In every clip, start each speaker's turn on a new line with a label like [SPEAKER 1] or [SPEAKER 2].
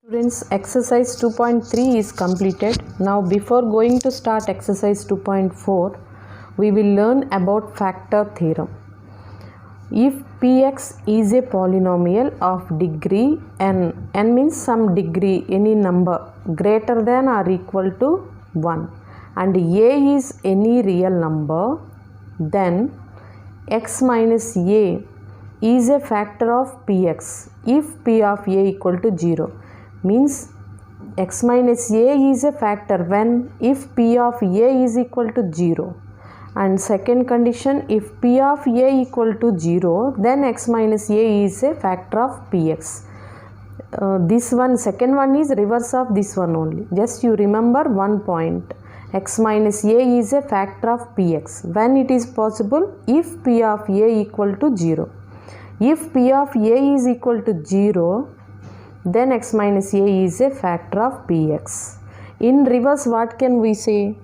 [SPEAKER 1] Students, exercise 2.3 is completed. Now before going to start exercise 2.4, we will learn about factor theorem. If px is a polynomial of degree n means some degree, any number greater than or equal to 1, and a is any real number, then x minus a is a factor of px if p of a equal to 0. Means x minus a is a factor when if p of a is equal to 0, and second condition, if p of a equal to 0, then x minus a is a factor of px. This one, second one is reverse of this one only. Just you remember one point, x minus a is a factor of px when it is possible if p of a equal to 0. If p of a is equal to 0, then x minus a is a factor of px. In reverse, what can we say?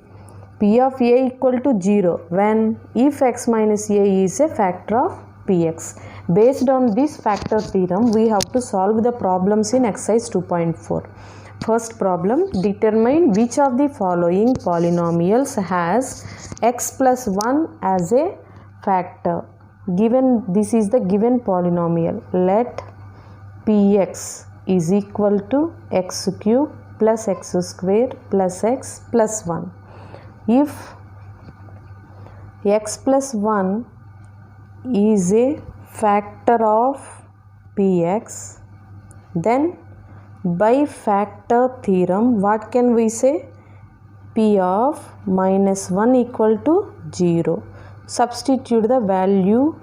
[SPEAKER 1] P of a equal to 0 when if x minus a is a factor of px. Based on this factor theorem, we have to solve the problems in exercise 2.4. First problem, determine which of the following polynomials has x plus 1 as a factor. Given this is the given polynomial, let px is equal to x cube plus x square plus x plus 1. If x plus 1 is a factor of px, then by factor theorem, what can we say? P of minus 1 equal to 0. Substitute the value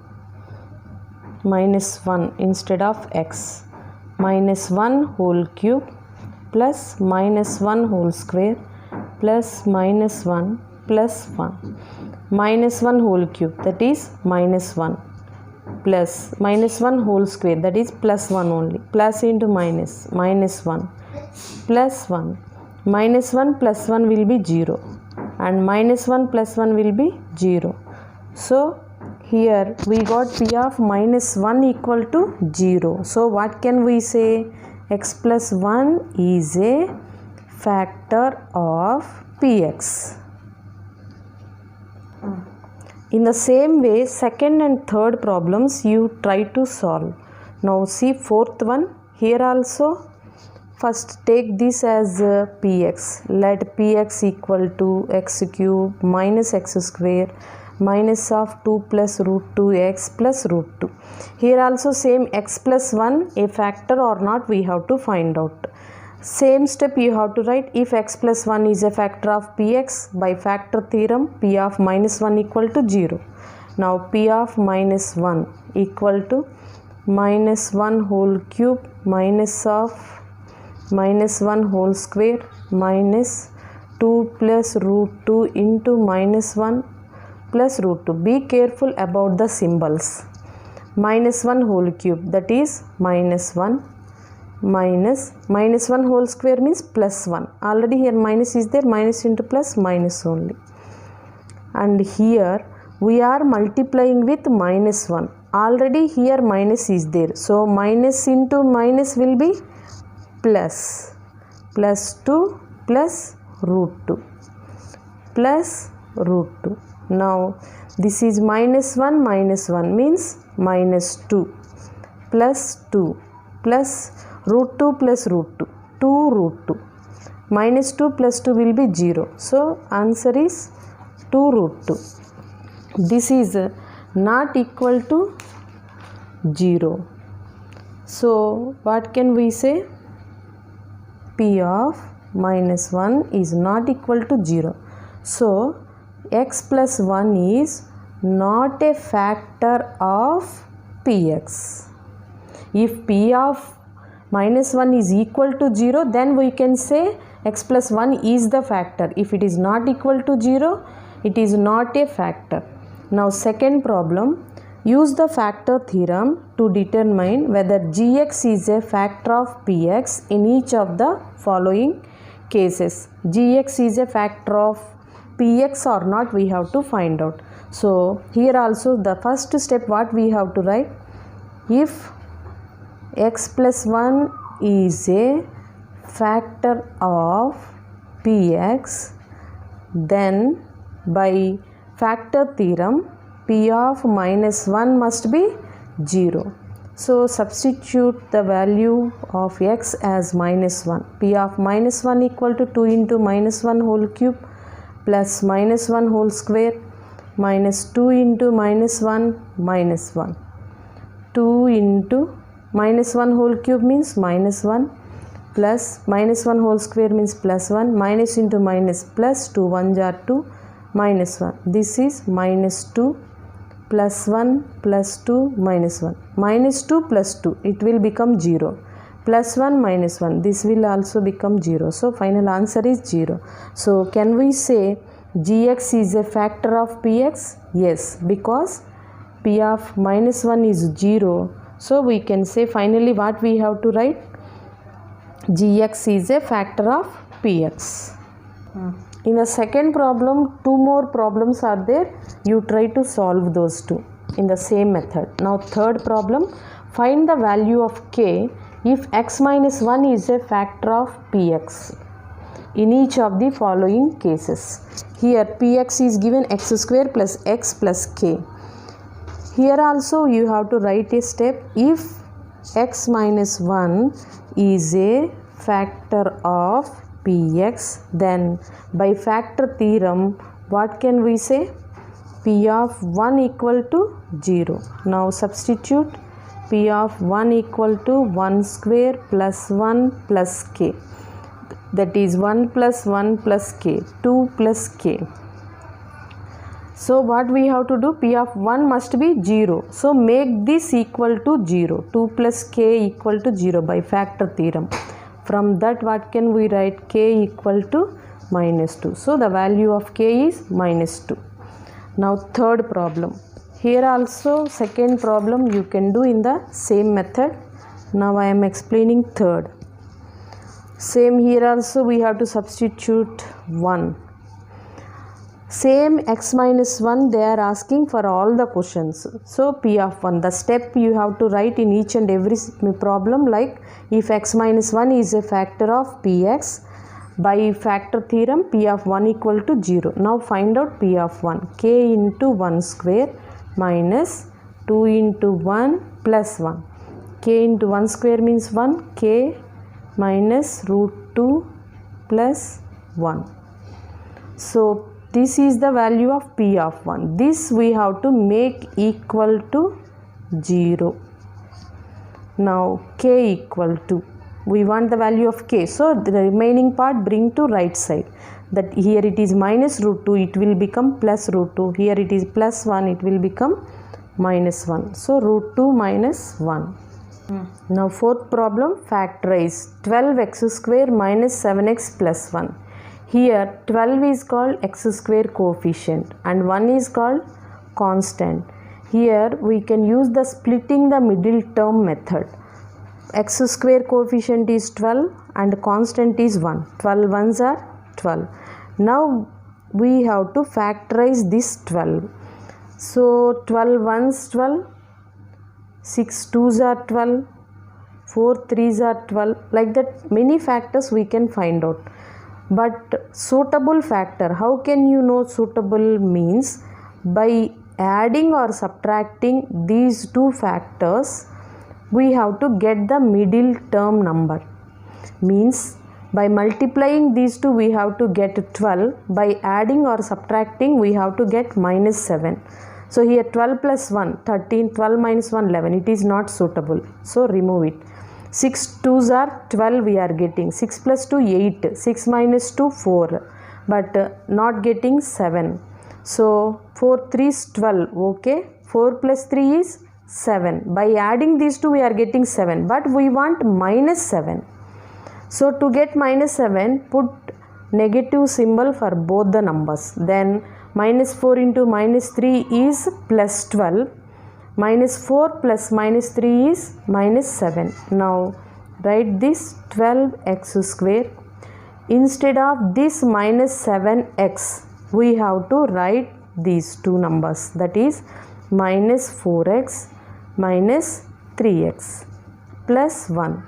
[SPEAKER 1] minus 1 instead of x. Minus 1 whole cube plus minus 1 whole square plus minus 1 plus 1. Minus 1 whole cube, that is minus 1, plus minus 1 whole square, that is plus 1 only. Plus into minus, minus 1 plus 1. Minus 1 plus 1 will be 0, and minus 1 plus 1 will be 0. So here we got p of minus 1 equal to 0. So what can we say? X plus 1 is a factor of px. In the same way, second and third problems you try to solve. Now see fourth one. Here also, first take this as px. Let px equal to x cube minus x square minus of 2 plus root 2x plus root 2. Here also same x plus 1 a factor or not we have to find out. Same step you have to write. If x plus 1 is a factor of px, by factor theorem p of minus 1 equal to 0. Now p of minus 1 equal to minus 1 whole cube minus of minus 1 whole square minus 2 plus root 2 into minus 1 plus root 2. Be careful about the symbols. Minus 1 whole cube, that is minus 1 minus 1 whole square means plus 1. Already here minus is there, minus into plus minus only. And here we are multiplying with minus 1. Already here minus is there. So minus into minus will be plus. Plus 2 plus root 2 plus root 2. Now this is minus 1 means minus 2 plus 2 plus root 2 plus root 2, 2 root 2. Minus 2 plus 2 will be 0. So answer is 2 root 2. This is not equal to 0. So what can we say? P of minus 1 is not equal to 0. So x plus 1 is not a factor of px. If p of minus 1 is equal to 0, then we can say x plus 1 is the factor. If it is not equal to 0, it is not a factor. Now second problem, use the factor theorem to determine whether gx is a factor of px in each of the following cases. Gx is a factor of px or not we have to find out. So here also the first step what we have to write, if x plus 1 is a factor of px, then by factor theorem p of minus 1 must be 0. So substitute the value of x as minus 1. P of minus 1 equal to 2 into minus 1 whole cube plus minus 1 whole square minus 2 into minus 1 minus 1. 2 into minus 1 whole cube means minus 1 plus minus 1 whole square means plus 1, minus into minus plus 2 1s are 2 minus 1. This is minus 2 plus 1 plus 2 minus 1. Minus 2 plus 2, it will become 0. Plus 1 minus 1, this will also become 0. So final answer is 0. So can we say gx is a factor of px? Yes, because p of minus 1 is 0. So we can say finally what we have to write? Gx is a factor of px. In the second problem, 2 more problems are there. You try to solve those 2 in the same method. Now third problem, find the value of k if x minus 1 is a factor of px in each of the following cases. Here px is given x square plus x plus k. Here also you have to write a step. If x minus 1 is a factor of px, then by factor theorem what can we say? P of 1 equal to 0. Now substitute p of 1 equal to 1 square plus 1 plus k, that is 1 plus 1 plus k, 2 plus k. So what we have to do? P of 1 must be 0. So make this equal to 0. 2 plus k equal to 0 by factor theorem. From that what can we write? K equal to minus 2. So the value of k is minus 2. Now third problem. Here also second problem you can do in the same method. Now I am explaining third. Same here also we have to substitute 1. Same x minus 1 they are asking for all the questions. So p of 1, the step you have to write in each and every problem, like if x minus 1 is a factor of px, by factor theorem p of 1 equal to 0. Now find out p of 1. K into 1 square minus 2 into 1 plus 1. K into 1 square means 1. K minus root 2 plus 1. So this is the value of p of 1. This we have to make equal to 0. Now k equal to, we want the value of k. So the remaining part bring to right side. That here it is minus root 2, it will become plus root 2. Here it is plus 1, it will become minus 1. So root 2 minus 1. Now fourth problem, factorize 12x square minus 7x plus 1. Here 12 is called x square coefficient and 1 is called constant. Here we can use the splitting the middle term method. X square coefficient is 12 and constant is 1. 12 ones are 12. Now we have to factorize this 12. So 12 ones 12, 6 twos are 12, 4 threes are 12. Like that many factors we can find out. But suitable factor, how can you know suitable means? By adding or subtracting these two factors, we have to get the middle term number. Means by multiplying these two we have to get 12. By adding or subtracting we have to get minus 7. So here 12 plus 1, 13, 12 minus 1, 11. It is not suitable. So remove it. 6 twos are 12 we are getting. 6 plus 2, 8. 6 minus 2, 4. But not getting 7. So 4 3s 12. Okay. 4 plus 3 is 7. By adding these two we are getting 7. But we want minus 7. So to get minus 7, put negative symbol for both the numbers. Then minus 4 into minus 3 is plus 12. Minus 4 plus minus 3 is minus 7. Now write this 12x square. Instead of this minus 7x, we have to write these two numbers. That is minus 4x minus 3x plus 1.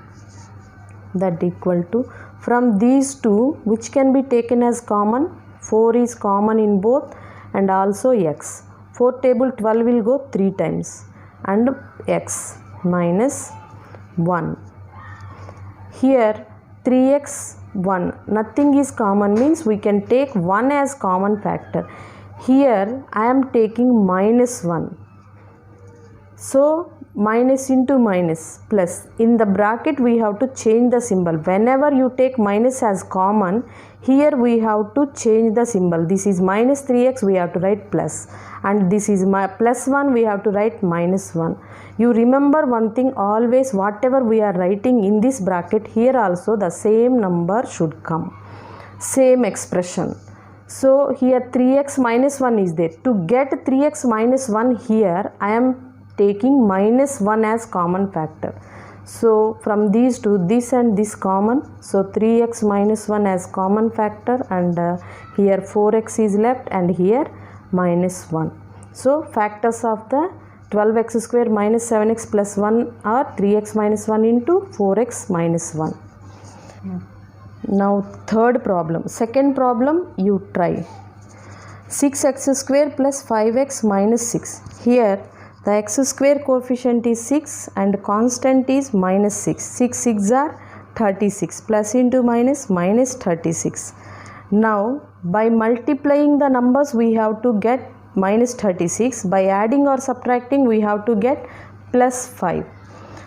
[SPEAKER 1] That equal to From these two, which can be taken as common? 4 is common in both and also x. 4 table 12 will go 3 times and x minus 1. Here 3x 1, nothing is common means we can take 1 as common factor. Here I am taking minus 1. So minus into minus plus. In the bracket we have to change the symbol. Whenever you take minus as common, here we have to change the symbol. This is minus 3x, we have to write plus, and this is my plus 1, we have to write minus 1. You remember one thing, always whatever we are writing in this bracket, here also the same number should come, same expression. So here 3x minus 1 is there. To get 3x minus 1, here I am taking minus 1 as common factor. So from these two, this and this common, so 3x minus 1 as common factor, and here 4x is left and here minus 1. So factors of the 12x square minus 7x plus 1 are 3x minus 1 into 4x minus 1. Now third problem. Second problem you try. 6x square plus 5x minus 6. Here the x square coefficient is 6 and constant is minus 6. 6 6 are 36. Plus into minus, minus 36. Now by multiplying the numbers we have to get minus 36. By adding or subtracting we have to get plus 5.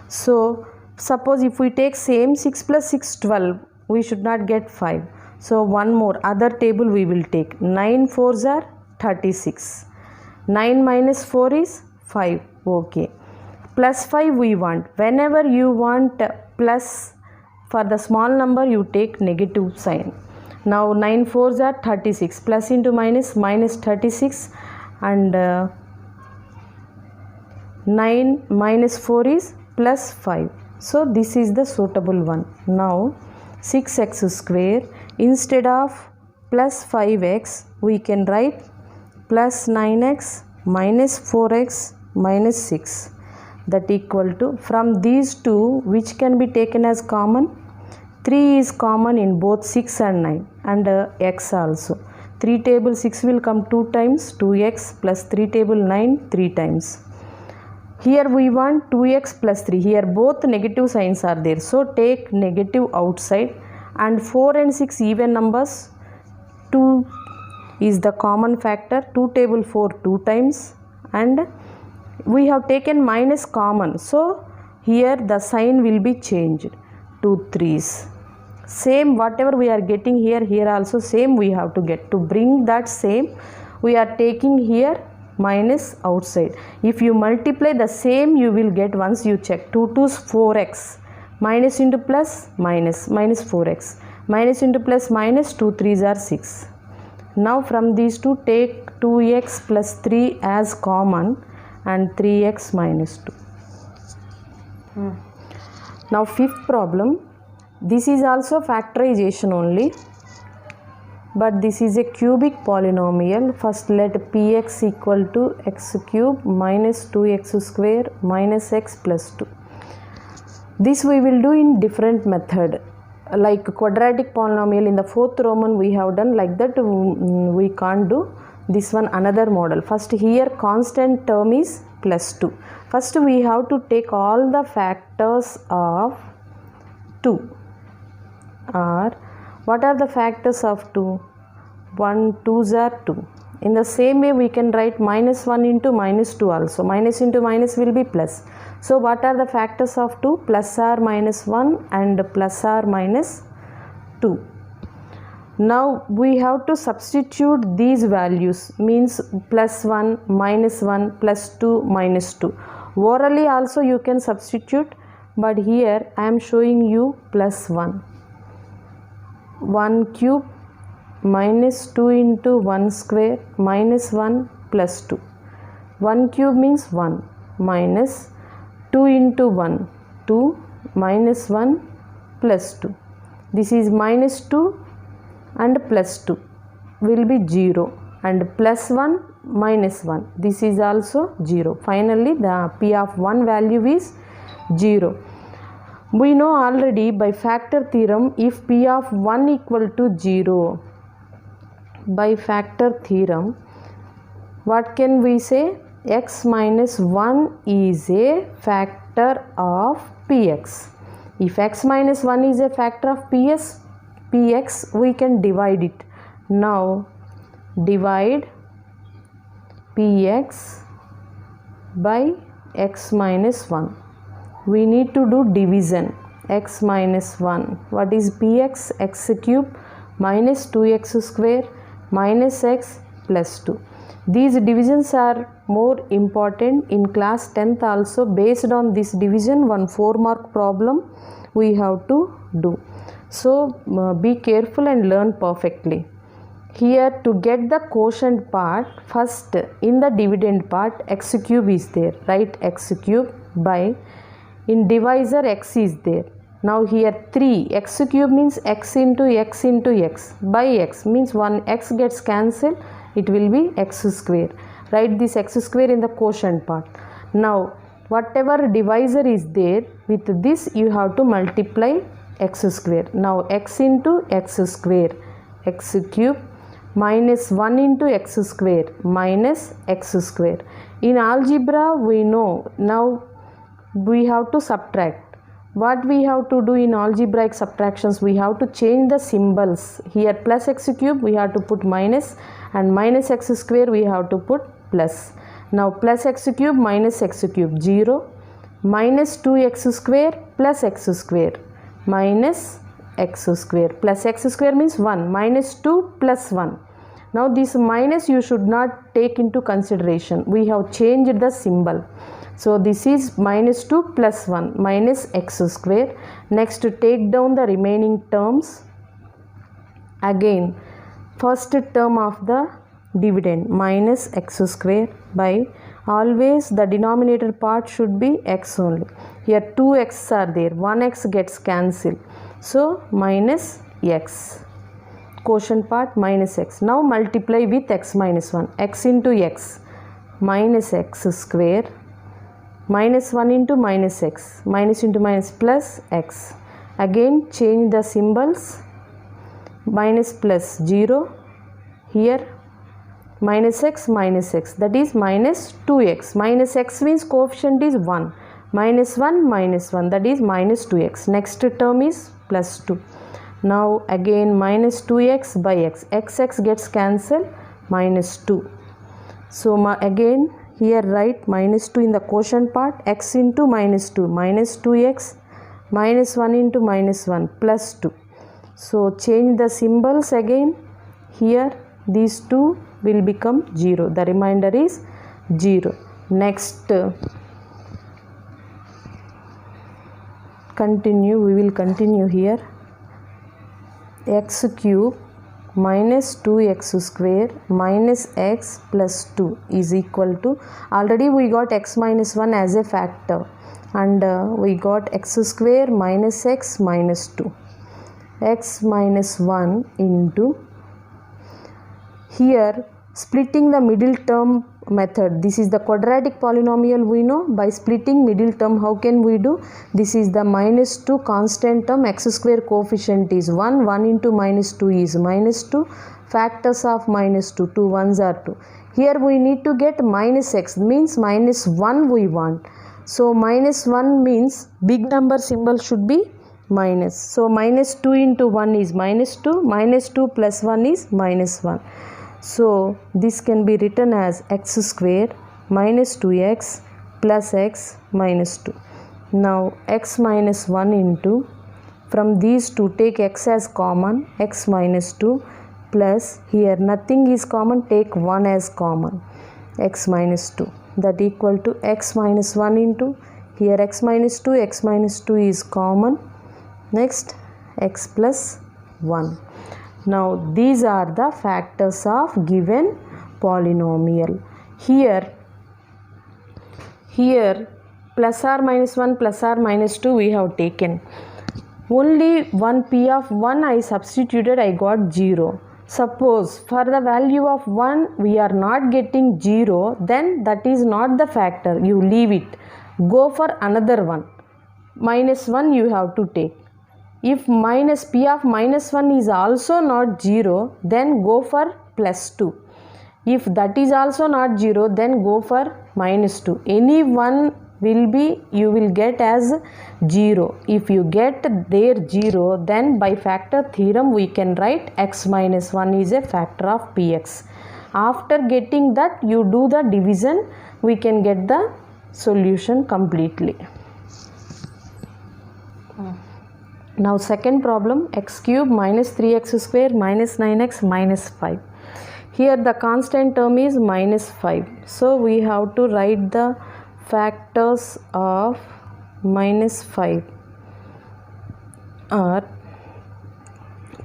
[SPEAKER 1] So suppose if we take same 6 plus 6 12, we should not get 5. So one more other table we will take. 9 4s are 36. 9 minus 4 is 5. Okay. Plus 5 we want. Whenever you want plus for the small number, you take negative sign. Now 9 4s are 36. Plus into minus, minus 36, and 9 minus 4 is plus 5. So this is the suitable one. Now 6x square, instead of plus 5x we can write plus 9x minus 4x minus 6, that equal to, from these two which can be taken as common? 3 is common in both 6 and 9, and x also. 3 table 6 will come 2 times, 2x, plus 3 table 9 3 times. Here we want 2x plus 3. Here both negative signs are there, so take negative outside, and 4 and 6 even numbers. 2 is the common factor. 2 table 4 2 times, and we have taken minus common, so here the sign will be changed to 3's. Same whatever we are getting here, here also same we have to get. To bring that same, we are taking here minus outside. If you multiply the same, you will get once you check. 2 2's 4x, minus into plus, minus, minus 4x, minus into plus, minus, 2 3's are 6. Now from these two, take 2x plus 3 as common and 3x minus 2. Now fifth problem. This is also factorization only, but this is a cubic polynomial. First let px equal to x cube minus 2x square minus x plus 2. This we will do in different method. Like quadratic polynomial in the fourth Roman we have done, like that we can't do. This one another model. First here constant term is plus 2. First we have to take all the factors of 2. Or what are the factors of 2? 1 2's are 2. In the same way we can write minus 1 into minus 2 also. Minus into minus will be plus. So what are the factors of 2? Plus r minus 1 and plus r minus 2. Now we have to substitute these values, means plus 1, minus 1, plus 2, minus 2. Orally also you can substitute, but here I am showing you plus 1. 1 cube minus 2 into 1 square minus 1 plus 2. 1 cube means 1 minus 2 into 1, 2 minus 1 plus 2. This is minus 2 and plus 2 will be 0, and plus 1 minus 1. This is also 0. Finally the p of 1 value is 0. We know already by factor theorem, if p of 1 equal to 0, by factor theorem, what can we say? X minus 1 is a factor of px. If x minus 1 is a factor of px, we can divide it. Now divide px by x minus 1. We need to do division. X minus 1. What is px? X cube minus 2x square minus x plus 2. These divisions are more important in class 10th also. Based on this division, one 4-mark problem we have to do. So be careful and learn perfectly. Here, to get the quotient part, first in the dividend part x cube is there. Write x cube by, in divisor x is there. Now here 3, x cube means x into x into x, by x means 1 x gets cancelled, it will be x square. Write this x square in the quotient part. Now whatever divisor is there, with this you have to multiply x square. Now x into x square, x cube minus 1 into x square minus x square. In algebra we know, now we have to subtract. What we have to do in algebraic subtractions? We have to change the symbols. Here plus x cube we have to put minus, and minus x square we have to put plus. Now plus x cube minus x cube 0, minus 2x square plus x square minus x square, plus x square means 1, minus 2 plus 1. Now this minus you should not take into consideration. We have changed the symbol. So this is minus 2 plus 1 minus x square. Next take down the remaining terms. Again first term of the dividend minus x square by, always the denominator part should be x only. Here 2x are there, 1x gets cancelled. So minus x. Quotient part minus x. Now multiply with x minus 1. X into x minus x square minus 1 into minus x, minus into minus plus x. Again change the symbols. Minus plus 0. Here minus x, that is minus 2x. Minus x means coefficient is 1. Minus 1, that is minus 2x. Next term is plus 2. Now again minus 2x by x. X gets cancelled, minus 2. So again here write minus 2 in the quotient part. X into minus 2, minus 2x, minus 1 into minus 1 plus 2. So change the symbols again. Here these two will become 0. The remainder is 0. Next continue. We will continue here. X cube minus 2x square minus x plus 2 is equal to, already we got x minus 1 as a factor, and we got x square minus x minus 2. X minus 1 into, here splitting the middle term method. This is the quadratic polynomial we know. By splitting middle term, how can we do? This is the minus 2 constant term, x square coefficient is 1, 1 into minus 2 is minus 2, factors of minus 2, 2 ones are 2. Here we need to get minus x, means minus 1 we want. So minus 1 means big number symbol should be minus. So minus 2 into 1 is minus 2, minus 2 plus 1 is minus 1. So this can be written as x square minus 2x plus x minus 2. Now x minus 1 into, from these two take x as common, x minus 2 plus, here nothing is common, take 1 as common, x minus 2, that equal to x minus 1 into, here x minus 2 is common. Next x plus 1. Now these are the factors of given polynomial. Here plus or minus 1 plus or minus 2 we have taken. Only one p of 1 I substituted, I got 0. Suppose for the value of 1 we are not getting 0, then that is not the factor. You leave it. Go for another one. minus 1 you have to take. If minus p of minus 1 is also not 0, then go for plus 2. If that is also not 0, then go for minus 2. Any one will be, you will get as 0. If you get there 0, then by factor theorem we can write x minus 1 is a factor of px. After getting that, you do the division, we can get the solution completely. Now second problem, x cube minus 3x square minus 9x minus 5. Here the constant term is minus 5. So we have to write the factors of minus 5 are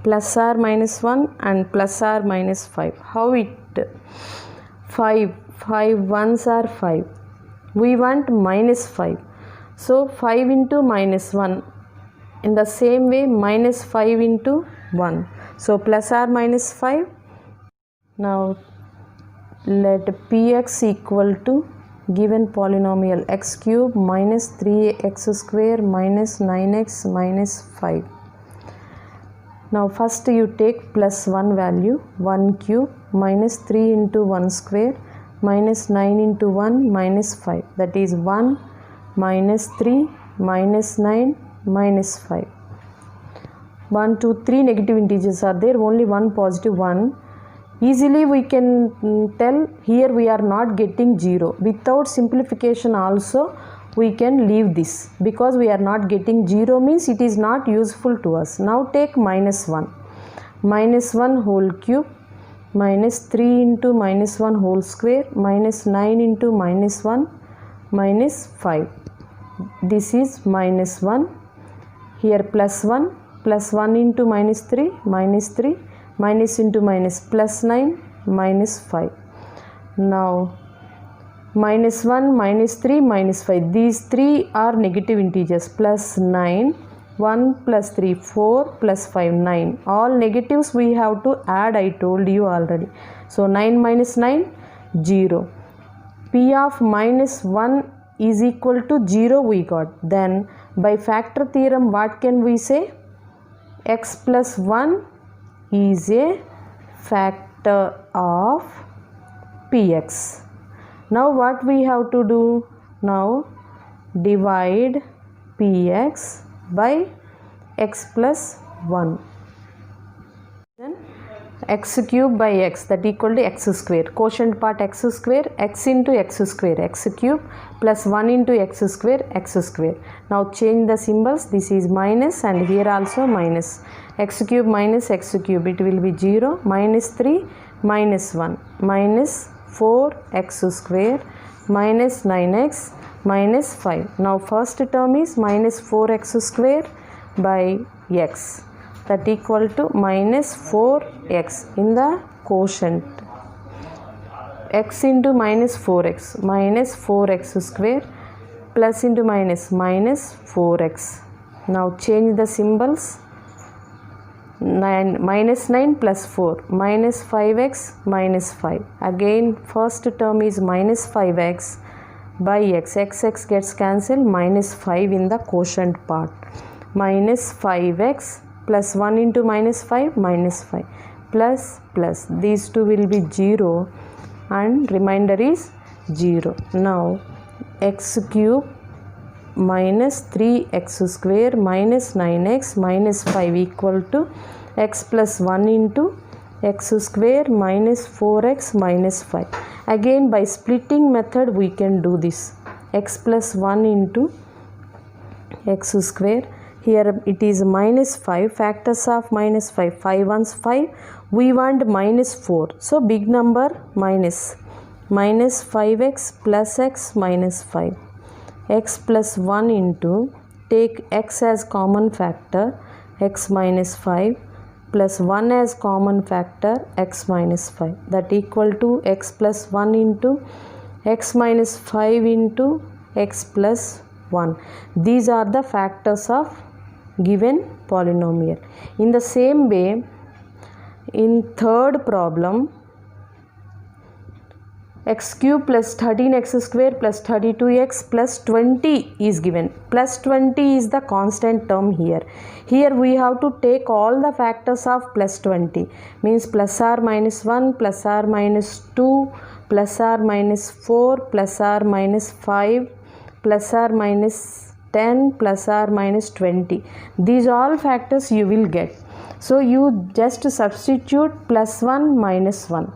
[SPEAKER 1] plus or minus 1 and plus or minus 5. How it? 5 ones are 5. We want minus 5. So 5 into minus 1. In the same way, minus 5 into 1. So plus or minus 5. Now let px equal to given polynomial x cube minus 3x square minus 9x minus 5. Now first you take plus 1 value, 1 cube minus 3 into 1 square minus 9 into 1 minus 5. That is 1 minus 3 minus 9 minus 5. 1, 2, 3 negative integers are there, only one positive one. Easily we can tell here we are not getting 0. Without simplification also we can leave this, because we are not getting 0 means it is not useful to us. Now take minus 1. Minus 1 whole cube minus 3 into minus 1 whole square minus 9 into minus 1 minus 5. This is minus 1. Here plus 1 into minus 3 minus into minus plus 9 minus 5. Now minus 1 minus 3 minus 5, these 3 are negative integers. Plus 9, 1 plus 3 4 plus 5 9, all negatives we have to add, I told you already. So 9 minus 9 0. P of minus 1 is equal to 0 we got. Then by factor theorem what can we say? X plus 1 is a factor of px. Now what we have to do? Now divide px by x plus 1. Then x cube by x, that equal to x square. Quotient part x square, x into x square, x cube plus 1 into x square, x square. Now change the symbols. This is minus and here also minus. X cube minus x cube, it will be 0. Minus 3 minus 1 minus 4 x square minus 9x minus 5. Now first term is minus 4x square by x, that equal to minus 4x in the quotient. X into minus 4x square plus into minus 4x. Now change the symbols. 9 minus 9 plus 4 minus 5x minus 5. Again first term is minus 5x by x. X gets cancelled, minus 5 in the quotient part. Minus 5x plus 1 into minus 5 minus 5 plus these two will be 0 and remainder is 0. Now x cube minus 3x square minus 9x minus 5 equal to x plus 1 into x square minus 4x minus 5. Again by splitting method we can do this. X plus 1 into x square. Here it is minus 5, factors of minus 5, 5 ones 5, we want minus 4. So big number minus 5x plus x minus 5. X plus 1 into, take x as common factor, x minus 5 plus 1 as common factor, x minus 5. That equal to x plus 1 into x minus 5 into x plus 1. These are the factors of given polynomial. In the same way, in third problem, x cube plus 13x square plus 32x plus 20 is given. Plus 20 is the constant term here. Here we have to take all the factors of plus 20, means plus or minus 1, plus or minus 2, plus or minus 4, plus or minus 5, plus or minus 10, plus or minus 20. These all factors you will get. So you just substitute plus 1 minus 1.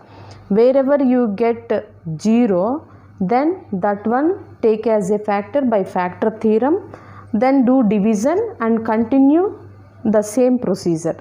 [SPEAKER 1] Wherever you get 0, then that one take as a factor by factor theorem, then do division and continue the same procedure.